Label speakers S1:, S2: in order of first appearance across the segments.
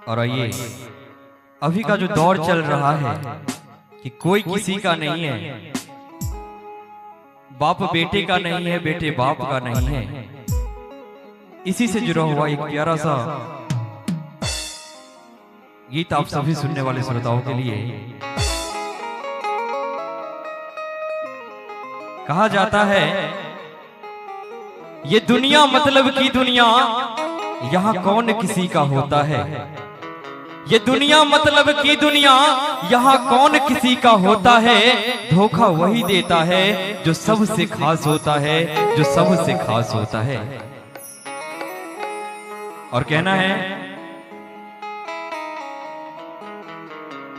S1: और आइए, अभी का जो दौर चल रहा है कि कोई किसी का नहीं है, बाप बेटे का नहीं है, बेटे बाप का नहीं है, इसी से जुड़ा हुआ एक प्यारा सा गीत आप सभी सुनने वाले श्रोताओं के लिए। कहा जाता है ये दुनिया मतलब की दुनिया, यहां कौन किसी का होता है। ये दुनिया मतलब की दुनिया, यहां कौन किसी का होता है। धोखा वही देता है जो सबसे खास होता है, जो सबसे खास होता है। और कहना है,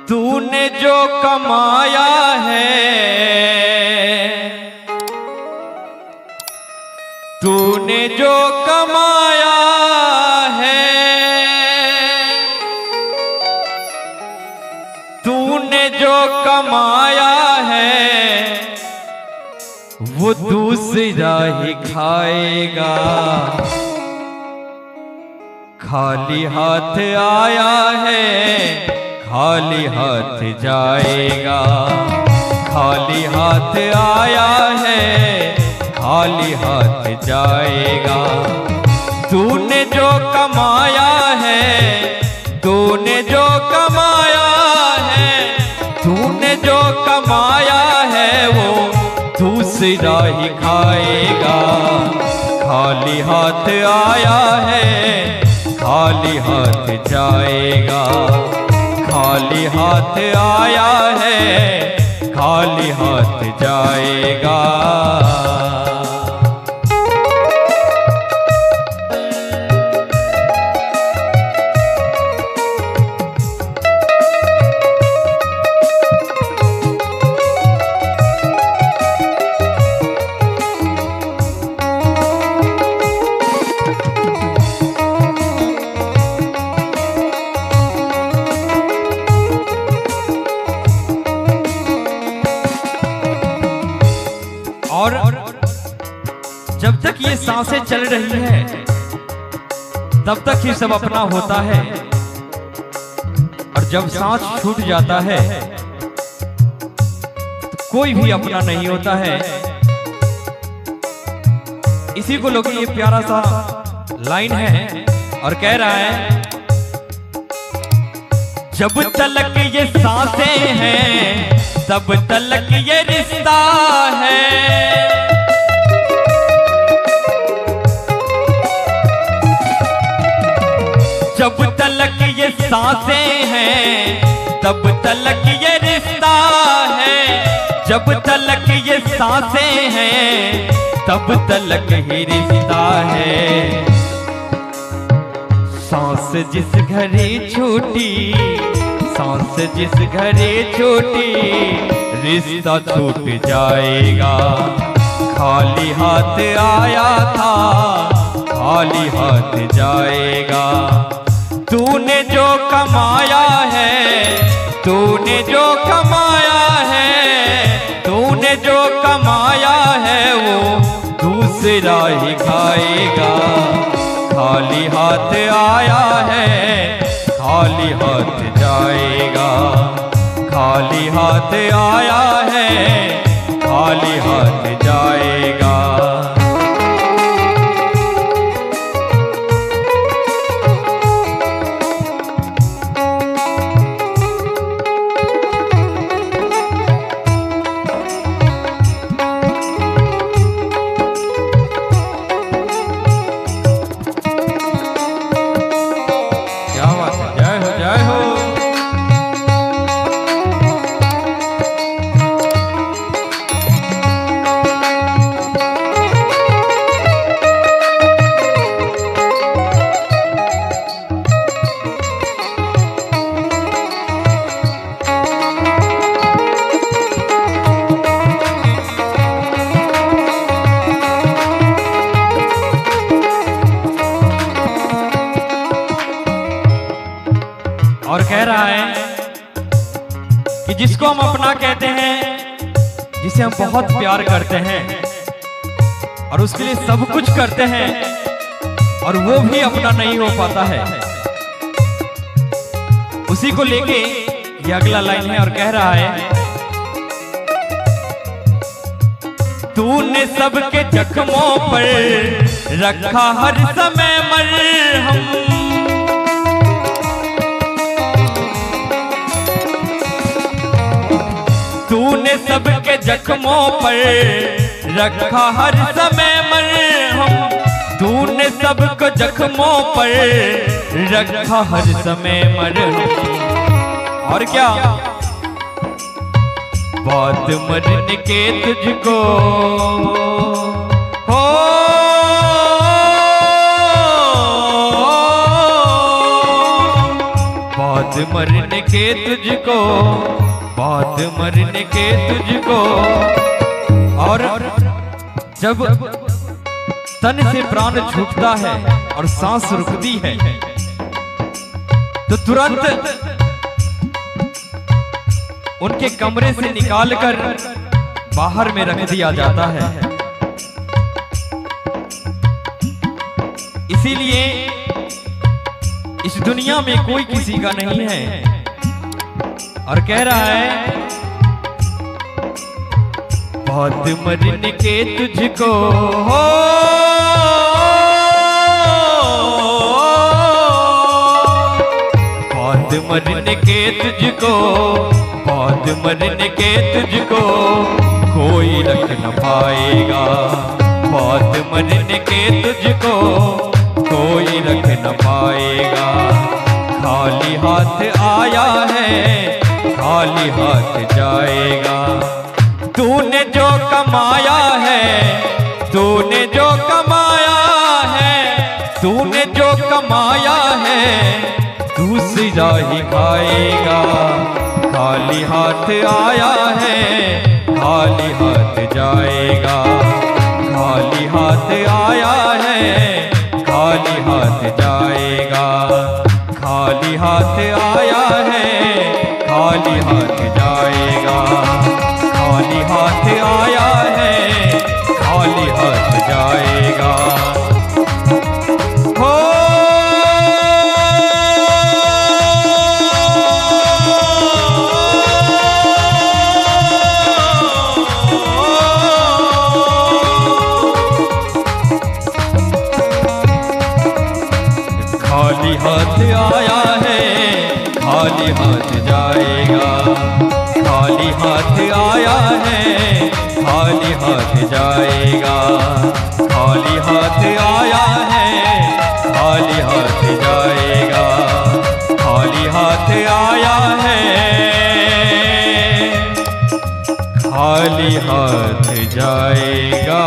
S1: तूने जो कमाया है, तूने जो कमाया है, तूने जो कमाया है, वो दूसरा ही खाएगा। खाली हाथ आया है, खाली हाथ जाएगा। खाली हाथ आया है, खाली हाथ जाएगा। तूने जो कमाया है, तूने जो कमाया है, तूने जो कमाया है, वो दूसरा ही खाएगा। खाली हाथ आया है, खाली हाथ जाएगा। खाली हाथ आया है, खाली हाथ जाएगा। और जब तक ये सांसें चल रही है, तब तक ही सब अपना होता है। और जब सांस छूट जाता है, तो कोई भी अपना नहीं होता है। इसी को लोग ये प्यारा सा लाइन है और कह रहा है, जब तलक ये सांसें हैं, तब तलक ये रिश्ता है। जब तलक ये सांसें हैं, तब तलक ये रिश्ता है। जब तलक ये सांसें हैं, तब तलक ही रिश्ता है। सांस जिस घरे छोटी, सांस जिस घरे छोटी, रिश्ता छूट जाएगा। खाली हाथ आया था, खाली हाथ जाएगा। तूने जो कमाया है, तूने जो कमाया है, तूने जो कमाया है, वो दूसरा ही खाएगा। खाली हाथ आया है, खाली हाथ जाएगा। खाली हाथ आया है, खाली हाथ जाएगा। और कह रहा है कि जिसको हम अपना कहते हैं, जिसे हम बहुत प्यार करते हैं और उसके लिए सब कुछ करते हैं, और वो भी अपना नहीं हो पाता है, उसी को लेके ये अगला लाइन है और कह रहा है, तूने सबके जख्मों पर रखा हर समय मरहम, तूने सबके जख्मों पर रखा हर समय मरहम, तूने सबको जख्मों पर रखा हर समय मरहम। और क्या, बात मरने के तुझको हो, बात मरने के तुझको, बात मरने के तुझको। और जब तन से प्राण छूटता है और सांस रुकती है तो तुरंत उनके कमरे से निकालकर बाहर में रख दिया जाता है। इसीलिए इस दुनिया में कोई किसी का नहीं है। और कह रहा है, बहुत मरने के तुझको हो, बहुत मरने के तुझको, बहुत मरने के तुझको कोई रख न पाएगा, बहुत मरने के तुझको कोई रख न पाएगा। खाली हाथ आया है, खाली हाथ जाएगा। तूने जो कमाया है, तूने जो कमाया है, तूने जो कमाया है दूसरा ही खाएगा। खाली हाथ आया है, खाली हाथ जाएगा। खाली हाथ आया है, खाली हाथ जाएगा। खाली हाथ आया है, खाली हाथ जाएगा। खाली हाथ आया है, खाली हाथ जाएगा। हो खाली हाथ आया है, खाली हाथ जाएगा। खाली हाथ आया है, खाली हाथ जाएगा। खाली हाथ आया है, खाली हाथ जाएगा। खाली हाथ आया है, खाली हाथ जाएगा।